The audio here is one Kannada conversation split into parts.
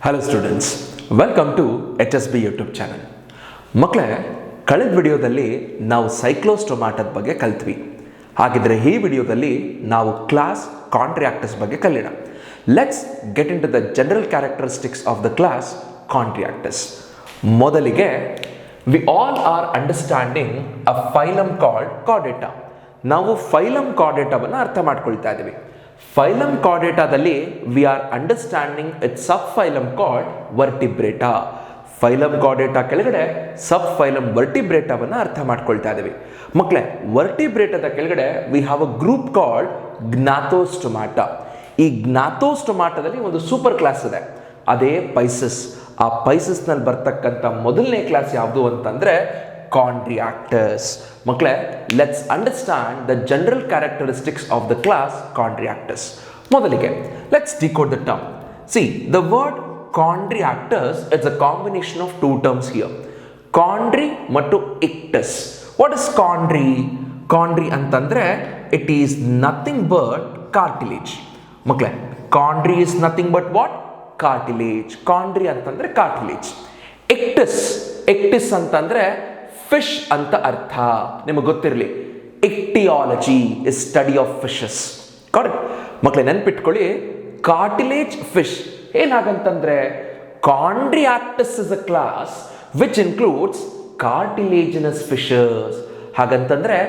Hello students, welcome to HSB YouTube channel. ಮಕ್ಕಳೇ, ಕಳೆದ ವಿಡಿಯೋದಲ್ಲಿ ನಾವು ಸೈಕ್ಲೋಸ್ಟೊಮಾಟದ ಬಗ್ಗೆ ಕಲ್ತ್ವಿ. ಹಾಗಿದ್ರೆ ಈ ವಿಡಿಯೋದಲ್ಲಿ ನಾವು ಕ್ಲಾಸ್ ಕಾಂಟ್ರಿಯಾಕ್ಟಸ್ ಬಗ್ಗೆ ಕಲಿಯೋಣ. Let's get into the general characteristics of the class Chondrichthyes. ಮೊದಲಿಗೆ we all are understanding a phylum called Chordata. ನಾವು ಫೈಲಮ್ ಕಾರ್ಡೇಟಾವನ್ನು ಅರ್ಥ ಮಾಡ್ಕೊಳ್ತಾ ಇದ್ದೀವಿ. ಫೈಲಮ್ ಕಾರ್ಡೇಟಾದಲ್ಲಿ we are understanding it subphylum called Vertebrata. Phylum Chordata ಕೆಳಗಡೆ ಸಬ್ ಫೈಲಮ್ ವರ್ಟಿಬ್ರೇಟಾವನ್ನು ಅರ್ಥ ಮಾಡ್ಕೊಳ್ತಾ ಇದ್ದೀವಿ. ಮಕ್ಕಳೇ, ವರ್ಟಿಬ್ರೇಟಾದ ಕೆಳಗಡೆ we have a group called Gnathostomata. ಈ ಜ್ಞಾಥೋಸ್ಟೊಮಾಟದಲ್ಲಿ ಒಂದು ಸೂಪರ್ ಕ್ಲಾಸ್ ಇದೆ, ಅದೇ ಪೈಸಸ್. ಆ ಪೈಸಸ್ನಲ್ಲಿ ಬರ್ತಕ್ಕಂಥ ಮೊದಲನೇ ಕ್ಲಾಸ್ ಯಾವುದು ಅಂತಂದ್ರೆ ಕಾಂಟ್ರಿಯಾಕ್ಟಸ್. ಮಕ್ಕಳೇ, let's understand the general characteristics of the class Chondrichthyes. ಮೊದಲಿಗೆ let's decode the term. See, the word Chondrichthyes it's a combination of two terms here, chondri ಮತ್ತು ichthys. What is chondri? Chondri ಅಂತಂದ್ರೆ it is nothing but cartilage. ಮಕ್ಕಳೇ, chondri is nothing but what? Cartilage. Chondri ಅಂತಂದ್ರೆ ಕಾರ್ಟಿಲೇಜ್. ಇಕ್ಟಿಸ್ ಅಂತಂದ್ರೆ ಫಿಶ್ ಅಂತ ಅರ್ಥ. ನಿಮಗೆ ಗೊತ್ತಿರಲಿ, ichthyology is study of fishes. Correct ಮಕ್ಕಳೇ, ನೆನ್ಪಿಟ್ಕೊಳ್ಳಿ, cartilage fish ಏನಾಗಂತಂದ್ರೆ ಕಾಂಟ್ರಿಯಾಕ್ಟಸ್ is a class which includes cartilaginous fishes. ಹಾಗಂತಂದ್ರೆ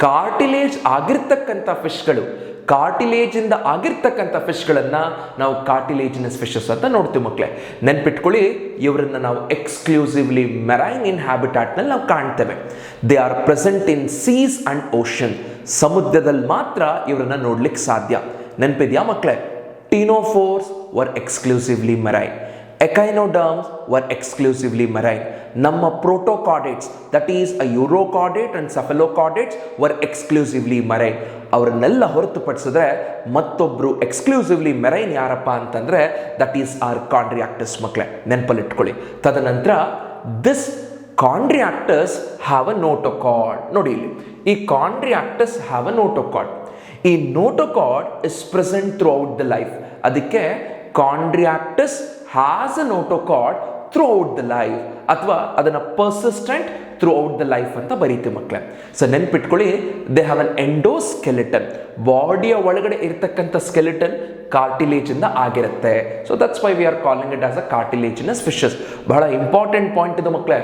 ಕಾರ್ಟಿಲೇಜ್ ಆಗಿರ್ತಕ್ಕಂಥ ಫಿಶ್ಗಳು, ಕಾರ್ಟಿಲೇಜ್ ಇಂದ ಆಗಿರ್ತಕ್ಕಂಥ ಫಿಶ್ಗಳನ್ನ ನಾವು ಕಾರ್ಟಿಲೇಜಿನಸ್ ಫಿಶಸ್ ಅಂತ ನೋಡ್ತೀವಿ. ಮಕ್ಕಳೇ, ನೆನ್ಪಿಟ್ಕೊಳ್ಳಿ, ಇವರನ್ನ ನಾವು ಎಕ್ಸ್ಕ್ಲೂಸಿವ್ಲಿ ಮೆರೈನ್ ಇನ್ ಹ್ಯಾಬಿಟಾಟ್ ನಲ್ಲಿ ನಾವು ಕಾಣ್ತೇವೆ. They are present in seas and ocean. ಸಮುದ್ರದಲ್ಲಿ ಮಾತ್ರ ಇವರನ್ನ ನೋಡ್ಲಿಕ್ಕೆ ಸಾಧ್ಯ. ನೆನಪಿದ್ಯಾ ಮಕ್ಕಳೇ? Ctenophores were exclusively marine, echinoderms were exclusively marine. ನಮ್ಮ protochordates, that is a urochordate and cephalochordates were exclusively marine. ಅವರನ್ನೆಲ್ಲ ಹೊರತುಪಡಿಸಿದ್ರೆ ಮತ್ತೊಬ್ರು ಎಕ್ಸ್ಕ್ಲೂಸಿವ್ಲಿ ಮೆರೈನ್ ಯಾರಪ್ಪ ಅಂತಂದ್ರೆ ದಟ್ ಈಸ್ ಆರ್ ಕಾಂಟ್ರಿಯಾಕ್ಟಸ್. ಮಕ್ಕಳೇ, ನೆನಪಲ್ಲಿಟ್ಕೊಳ್ಳಿ. ತದನಂತರ this Chondrichthyes have a notochord. ನೋಡಿ ಇಲ್ಲಿ, ಈ ಕಾಂಟ್ರಿಯಾಕ್ಟಸ್ ಹ್ಯಾವ್ ಅ ನೋಟೋಕಾರ್ಡ್. ಈ notochord is present throughout the life. ಅದಕ್ಕೆ Chondrichthyes has a notochord throughout the life, ಅಥವಾ ಅದನ್ನ persistent throughout the life ಅಂತ ಬರೀತೀವಿ. ಮಕ್ಕಳೇ, ಸೊ ನೆನ್ಪಿಟ್ಕೊಳ್ಳಿ, ದೇ ಹ್ಯಾವ್ ಅನ್ ಎಂಡೋಸ್ಕೆಲಿಟನ್. ಬಾಡಿಯ ಒಳಗಡೆ ಇರತಕ್ಕಂಥ ಸ್ಕೆಲಿಟನ್ ಕಾರ್ಟಿಲೇಜ್ ಇಂದ ಆಗಿರುತ್ತೆ. So that's why we are calling it as a cartilaginous fishes. ಬಹಳ ಇಂಪಾರ್ಟೆಂಟ್ ಪಾಯಿಂಟ್ ಇದು ಮಕ್ಕಳೇ.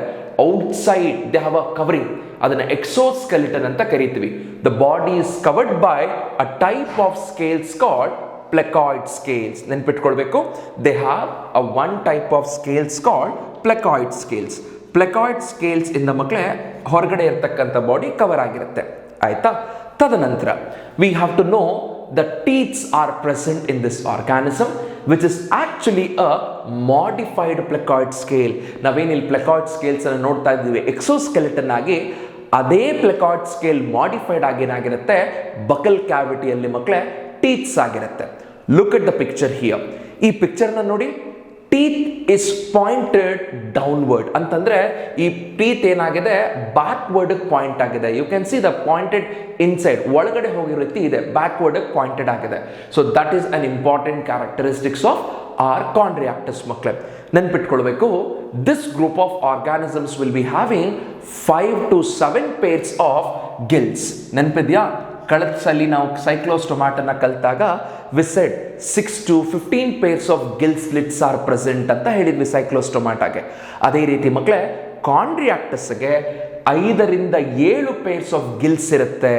Outside they have a covering, ಅದನ್ನ ಎಕ್ಸೋಸ್ಕೆಲಿಟನ್ ಅಂತ ಕರಿತೀವಿ. The body is covered by a type of scales called placoid scales. ನೆನ್ಪಿಟ್ಕೊಳ್ಬೇಕು, they have a one type of scales called placoid scales. Placoid scales ಇಂದ ಮಕ್ಕಳೇ ಹೊರಗಡೆ ಇರತಕ್ಕಂಥ ಬಾಡಿ ಕವರ್ ಆಗಿರುತ್ತೆ. ಆಯ್ತಾ? ತದನಂತರ we have to know the teeths are present in this organism which is actually a modified placoid scale. ನಾವೇನಿಲ್ಲಿ ಪ್ಲೆಕಾಯ್ಡ್ ಸ್ಕೇಲ್ಸ್ ಅನ್ನು ನೋಡ್ತಾ ಇದ್ದೀವಿ ಎಕ್ಸೋಸ್ಕೆಲಿಟನ್ ಆಗಿ, ಅದೇ ಪ್ಲೆಕಾಯ್ಡ್ ಸ್ಕೇಲ್ ಮಾಡಿಫೈಡ್ ಆಗಿ ಏನಾಗಿರುತ್ತೆ, ಬಕಲ್ ಕ್ಯಾವಿಟಿಯಲ್ಲಿ ಮಕ್ಕಳೇ ಟೀತ್ಸ್ ಆಗಿರುತ್ತೆ. Look at the picture here. ಈ ಪಿಕ್ಚರ್ನ ನೋಡಿ, ಟೀತ್ ಇಸ್ ಪಾಯಿಂಟೆಡ್ ಡೌನ್ವರ್ಡ್ ಅಂತಂದ್ರೆ ಈ ಟೀತ್ ಏನಾಗಿದೆ, ಬ್ಯಾಕ್ವರ್ಡ್ ಪಾಯಿಂಟ್ ಆಗಿದೆ. You can see the pointed inside, ಒಳಗಡೆ ಹೋಗಿರೋ ರೀತಿ ಇದೆ, ಬ್ಯಾಕ್ವರ್ಡ್ ಪಾಯಿಂಟೆಡ್ ಆಗಿದೆ. So that is an important characteristics of our Chondrichthyes. ಮಕ್ಕಳೇ, ನೆನ್ಪಿಟ್ಕೊಳ್ಬೇಕು, this group of organisms will be having 5 to 7 pairs of gills. ನೆನಪಿದ್ಯಾ? ಕಳೆದ ಸಲ ನಾವು ಸೈಕ್ಲೋಸ್ಟೊಮಾಟನ ಕಲಿತಾಗ we said 6 to 15 pairs of gill slits are present ಅಂತ ಹೇಳಿದ್ವಿ ಸೈಕ್ಲೋಸ್ಟೊಮಾಟಾಗೆ. ಅದೇ ರೀತಿ ಮಕ್ಕಳೇ, ಕಾಂಟ್ರಿಯಾಕ್ಟಸ್ಗೆ 5 ರಿಂದ 7 pairs ಆಫ್ ಗಿಲ್ಸ್ ಇರುತ್ತೆ.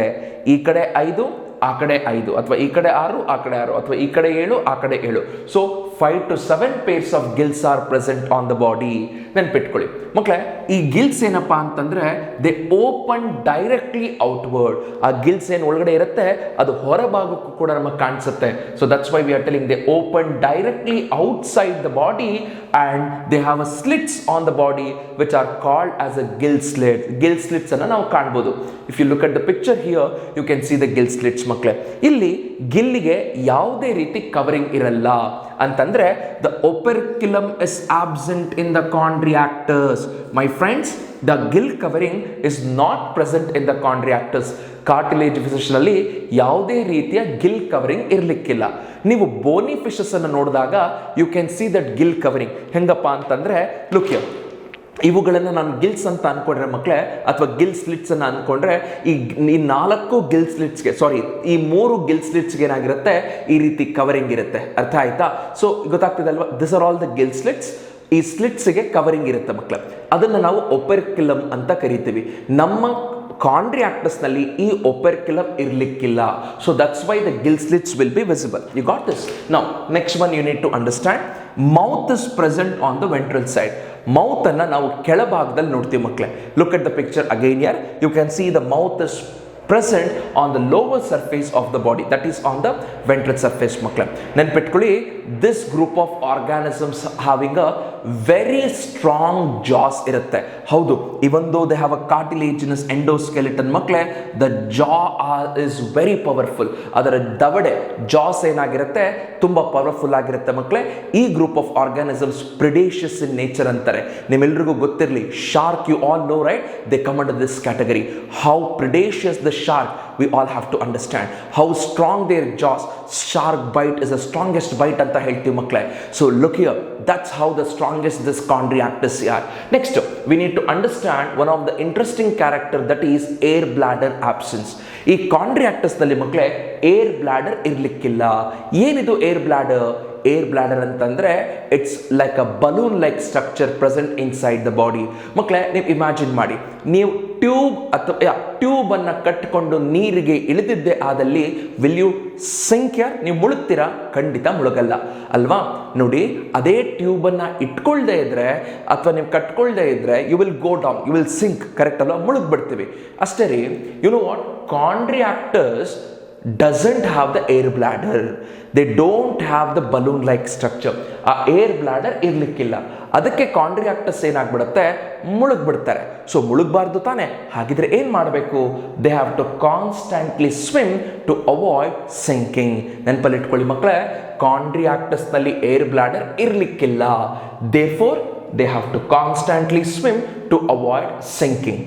ಈ ಕಡೆ 5, ಆ ಕಡೆ 5, ಅಥವಾ ಈ ಕಡೆ 6, ಆ ಕಡೆ 6, ಅಥವಾ ಈ ಕಡೆ 7, ಆ ಕಡೆ 7. So 5 to 7 pairs of gills are present on the body. ನೆನ್ಪಿಟ್ಕೊಳ್ಳಿ ಮಕ್ಕಳೇ, ಈ ಗಿಲ್ಸ್ ಏನಪ್ಪಾ ಅಂತಂದ್ರೆ ದೇ ಓಪನ್ ಡೈರೆಕ್ಟ್ಲಿ ಔಟ್ವರ್ಡ್. ಆ ಗಿಲ್ಸ್ ಏನು ಒಳಗಡೆ ಇರುತ್ತೆ ಅದು ಹೊರಭಾಗಕ್ಕೂ ಕೂಡ ನಮಗೆ ಕಾಣಿಸುತ್ತೆ. So that's why we are telling they open directly outside the body and they have a slits on the body which are called as a gill slit. Gill slits ಅನ್ನ ನಾವು ಕಾಣಬಹುದು. If you look at the picture here you can see the gill slits. ಮಕ್ಕಳೇ, ಇಲ್ಲಿ ಗಿಲ್ಲಿಗೆ ಯಾವುದೇ ರೀತಿ ಕವರಿಂಗ್ ಇರಲ್ಲ. ಅಂತಂದ್ರೆ the operculum is absent in the chondriacters. My friends, the gill covering is not present in the chondriacters. Cartilage fishes ಅಲ್ಲಿ ಯಾವುದೇ ರೀತಿಯ ಗಿಲ್ ಕವರಿಂಗ್ ಇರಲಿಕ್ಕಿಲ್ಲ. ನೀವು ಬೋನಿ ಫಿಶಸ್ ಅನ್ನು ನೋಡಿದಾಗ you can see that gill covering. ಹೆಂಗಪ್ಪ ಅಂತಂದ್ರೆ ಲುಕ್ ಹಿಯರ್, ಇವುಗಳನ್ನು ನಾನು ಗಿಲ್ಸ್ ಅಂತ ಅನ್ಕೊಂಡ್ರೆ ಮಕ್ಕಳೇ, ಅಥವಾ ಗಿಲ್ ಸ್ಲಿಟ್ಸ್ ಅನ್ನ ಅನ್ಕೊಂಡ್ರೆ ಈ 4 ಗಿಲ್ ಸ್ಲಿಟ್ಸ್ಗೆ, ಸಾರಿ ಈ 3 ಗಿಲ್ ಸ್ಲಿಟ್ಸ್ಗೆ ಏನಾಗಿರುತ್ತೆ, ಈ ರೀತಿ ಕವರಿಂಗ್ ಇರುತ್ತೆ. ಅರ್ಥ ಆಯ್ತಾ? ಸೊ ಗೊತ್ತಾಗ್ತದೆ ಅಲ್ವಾ? This are all the gill slits. ಈ ಸ್ಲಿಟ್ಸ್ಗೆ ಕವರಿಂಗ್ ಇರುತ್ತೆ ಮಕ್ಕಳೇ, ಅದನ್ನು ನಾವು operculum ಅಂತ ಕರಿತೀವಿ. ನಮ್ಮ ಕಾಂಡ್ರಿಯಾಕ್ಟಸ್ ನಲ್ಲಿ ಈ operculum ಇರಲಿಕ್ಕಿಲ್ಲ. So that's why the gill slits will be visible. You got this? Now next one you need to understand, mouth is present on the ventral side. Mouth ಅನ್ನ ನಾವು ಕೆಳಭಾಗದಲ್ಲಿ ನೋಡ್ತೀವಿ ಮಕ್ಕಳೇ. Look at the picture again here. You can see the mouth is present on the lower surface of the body, that is on the ventral surface ಮಕ್ಕಳೇ. ನೆನ್ಪಿಟ್ಕೊಳ್ಳಿ, this group of organisms having a very strong jaws ಇರುತ್ತೆ. ಹೌದು, even though they have a cartilaginous endoskeleton ಮಕ್ಕಳೇ, the jaw is very powerful. ಅದರ ದವಡೆ ಜಾಸ್ ಏನಾಗಿರುತ್ತೆ, ತುಂಬಾ ಪವರ್ಫುಲ್ ಆಗಿರುತ್ತೆ ಮಕ್ಕಳೇ. ಈ group of organisms predaceous in nature ಅಂತಾರೆ. ನಿಮ್ಮೆಲ್ಲರಿಗೂ ಗೊತ್ತಿರಲಿ, shark, you all know right, they come under this category. How predaceous the shark, we all have to understand how strong their jaws. Shark bite is the strongest bite anta helti makle. So look here, that's how the strongest this chondriactus are. Next we need to understand one of the interesting character, that is air bladder absence. ಈ chondriactus ನಲ್ಲಿ ಮಕ್ಕಳೇ ಏರ್ ಬ್ಲಾಡರ್ ಇರ್ಲಿಕ್ಕಿಲ್ಲ. ಏನಿದು ಏರ್ ಬ್ಲಾಡರ್? ಏರ್ ಬ್ಲಾಡರ್ ಅಂತಂದ್ರೆ it's like a balloon like structure present inside the body. ಮಕ್ಕಳೇ ನೀವು ಇಮ್ಯಾಜಿನ್ ಮಾಡಿ, ನೀವು ಟ್ಯೂಬ್ ಅಥವಾ ಟ್ಯೂಬ್ ಅನ್ನ ಕಟ್ಟಿಕೊಂಡು ನೀರಿಗೆ ಇಳಿದಿದ್ದೆ ಆದಲ್ಲಿ ವಿಲ್ ಯು ಸಿಂಕ್ ಹಿಯರ್? ನೀವು ಮುಳುಗ್ತೀರಾ? ಖಂಡಿತ ಮುಳುಗಲ್ಲ ಅಲ್ವಾ? ನೋಡಿ, ಅದೇ ಟ್ಯೂಬ್ ಅನ್ನ ಇಟ್ಕೊಳ್ದೇ ಇದ್ರೆ ಅಥವಾ ನೀವು ಕಟ್ಕೊಳ್ದೇ ಇದ್ರೆ you will go down, you will sink. Correct ಅಲ್ವಾ? ಮುಳುಗ್ ಬಿಡ್ತೀವಿ ಅಷ್ಟೇ ರೀ. You know what, chondriactus doesn't have the air bladder. They don't have the balloon like structure. ಆ ಏರ್ ಬ್ಲಾಡರ್ ಇರ್ಲಿಕ್ಕಿಲ್ಲ. ಅದಕ್ಕೆ ಕಾಂಡ್ರಿಯಾಕ್ಟಸ್ ಏನಾಗ್ಬಿಡುತ್ತೆ, ಮುಳುಗ್ಬಿಡ್ತಾರೆ. ಸೊ ಮುಳುಗಬಾರ್ದು ತಾನೆ? ಹಾಗಿದ್ರೆ ಏನ್ ಮಾಡಬೇಕು? They have to constantly swim to avoid sinking. ನೆನಪಲ್ಲಿ ಇಟ್ಕೊಳ್ಳಿ ಮಕ್ಕಳೇ, ಕಾಂಡ್ರಿಯಾಕ್ಟಸ್ ನಲ್ಲಿ ಏರ್ ಬ್ಲಾಡರ್ ಇರ್ಲಿಕ್ಕಿಲ್ಲ. Therefore they have to constantly swim to avoid sinking.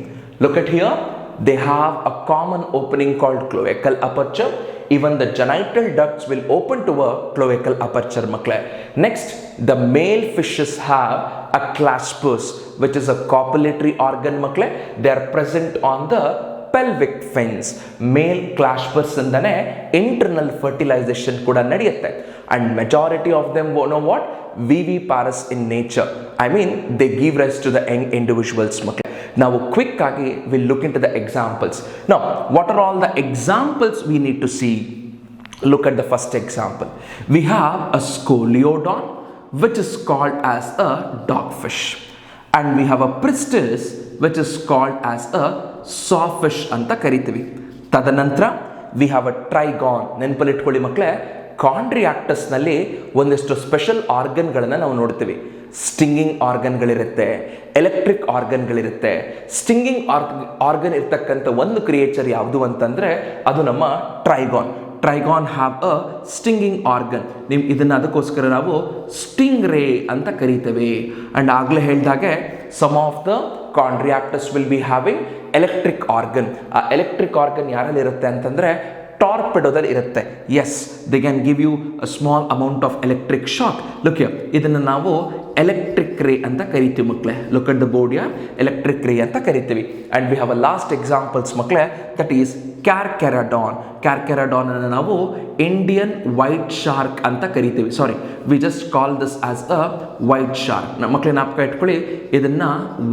Look at here. They have a common opening called cloacal aperture. Even the genital ducts will open to a cloacal aperture makle. Next, the male fishes have a claspers, which is a copulatory organ makle. They are present on the pelvic fins. Male claspers indane internal fertilization kuda nadiyutte, and majority of them know what, viviparous in nature. I mean, they give rise to the young individuals makle. Now quick agi we'll look into the examples. Now what are all the examples we need to see? Look at the first example. We have a scoliodon, which is called as a dogfish, and we have a pristis, which is called as a sawfish anta karitivi. Tadanantra we have a trigon. ನೆನಪಲ್ಲಿ ಇಟ್ಕೊಳ್ಳಿ ಮಕ್ಕಳೇ, ಕಾಂಡ್ರಿಯಾಕ್ಟಸ್ ನಲ್ಲಿ ಒಂದಿಷ್ಟು ಸ್ಪೆಷಲ್ ಆರ್ಗನ್ಗಳನ್ನ ನಾವು ನೋಡ್ತೀವಿ. ಸ್ಟಿಂಗಿಂಗ್ ಆರ್ಗನ್ಗಳಿರುತ್ತೆ, ಎಲೆಕ್ಟ್ರಿಕ್ ಆರ್ಗನ್ಗಳಿರುತ್ತೆ. ಸ್ಟಿಂಗಿಂಗ್ ಆರ್ಗನ್ ಇರ್ತಕ್ಕಂಥ ಒಂದು ಕ್ರಿಯೇಚರ್ ಯಾವುದು ಅಂತಂದ್ರೆ ಅದು ನಮ್ಮ Trygon. Trygon have a stinging organ. ನಿಮ್ ಇದನ್ನ ಅದಕ್ಕೋಸ್ಕರ ನಾವು ಸ್ಟಿಂಗ್ ರೇ ಅಂತ ಕರೀತೇವೆ. ಅಂಡ್ ಆಗ್ಲೇ ಹೇಳಿದಾಗೆ some of the Chondrichthyes will be having electric organ. ಆ ಎಲೆಕ್ಟ್ರಿಕ್ ಆರ್ಗನ್ ಯಾರಲ್ಲಿ ಇರುತ್ತೆ ಅಂತಂದ್ರೆ ಟಾರ್ಪೆಡೋದಲ್ಲಿ ಇರುತ್ತೆ. Yes, they can give you a small amount of electric shock. Look here, ಇದನ್ನು ನಾವು ಎಲೆಕ್ಟ್ರಿಕ್ ರೇ ಅಂತ ಕರಿತೀವಿ ಮಕ್ಕಳೇ. Look at the board here, electric ray ಅಂತ ಕರಿತೀವಿ. And we have a last examples ಮಕ್ಕಳೇ, ದಟ್ ಈಸ್ ಕ್ಯಾರ್ಕೆರಾಡಾನ್. ಕ್ಯಾರ್ಕೆರಾಡಾನ್ ಅನ್ನು ನಾವು ಇಂಡಿಯನ್ ವೈಟ್ ಶಾರ್ಕ್ ಅಂತ ಕರಿತೀವಿ. Sorry, we just call this as a white shark. ನಮ್ಮ ಮಕ್ಕಳೇ ನಾಪಕ ಇಟ್ಕೊಳ್ಳಿ, ಇದನ್ನ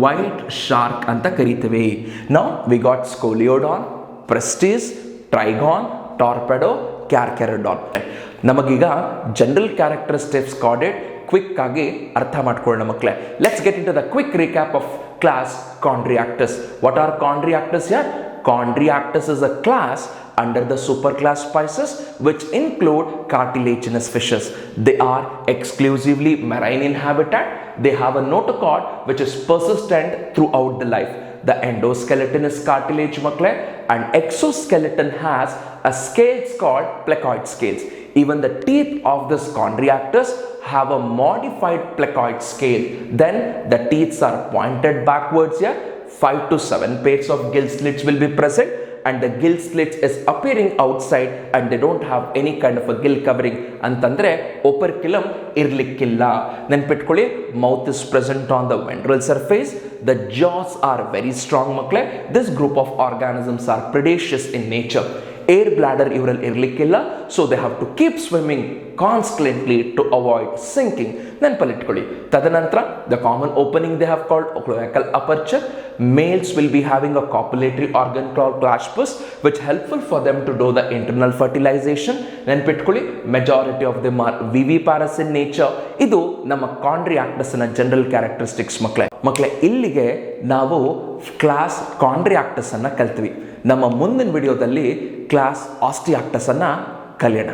ವೈಟ್ ಶಾರ್ಕ್ ಅಂತ ಕರಿತೀವಿ. Now we got Scoliodon, Pristis, Trygon, Torpedo, Carcharodon. ನಮಗೀಗ ಜನರಲ್ ಕ್ಯಾರೆಕ್ಟರಿಸ್ಟಿಕ್ಸ್ ಕಾರ್ಡೆಡ್ ಕ್ವಿಕ್ ಆಗಿ ಅರ್ಥ ಮಾಡ್ಕೊಳ್ಳೋಣ ಮಕ್ಕಳೇ. Let's get into the quick recap of class Chondriactus. What are Chondriactus here? Chondriactus is a class under the superclass Spices, which include cartilaginous fishes. They are exclusively marine in habitat. They have a notochord which is persistent throughout the life. The endoskeleton is cartilage makle, and exoskeleton has a scales called placoid scales. Even the teeth of this chondriactus have a modified placoid scale. Then the teeth are pointed backwards here. 5 to 7 pairs of gill slits will be present, and the gill slits is appearing outside and they don't have any kind of a gill covering. ಅಂತಂದ್ರೆ operculum ಇರ್ಲಿಕ್ಕಿಲ್ಲ. ನೆನ್ಪಿಟ್ಕೊಳ್ಳಿ, mouth is present on the ventral surface. The jaws are very strong ಮಕ್ಕಳೇ. This group of organisms are predaceous in nature. Air bladder ಇವರಲ್ಲಿ ಇರಲಿಕ್ಕಿಲ್ಲ, so they have to keep swimming constantly to avoid sinking. ನೆನಪಲ್ಲಿಟ್ಕೊಳ್ಳಿ. ತದನಂತರ the common opening they have called cloacal aperture. Males will be having a copulatory organ called claspers which helpful for them to do the internal fertilization. ನೆನಪಿಟ್ಕೊಳ್ಳಿ, majority of them are viviparous in nature. ಇದು ನಮ್ಮ ಕಾಂಡ್ರಿಯಾಕ್ಟಸ್ನ ಜನರಲ್ ಕ್ಯಾರೆಕ್ಟರಿಸ್ಟಿಕ್ಸ್ ಮಕ್ಕಳೇ. ಇಲ್ಲಿಗೆ ನಾವು ಕ್ಲಾಸ್ ಕಾಂಡ್ರಿಯಾಕ್ಟಸ್ ಅನ್ನ ಕಲ್ತ್ವಿ. ನಮ್ಮ ಮುಂದಿನ ವಿಡಿಯೋದಲ್ಲಿ ಕ್ಲಾಸ್ ಆಸ್ಟಿಯಾಕ್ಟಸ್ ಅನ್ನ ಕಲಿಯೋಣ.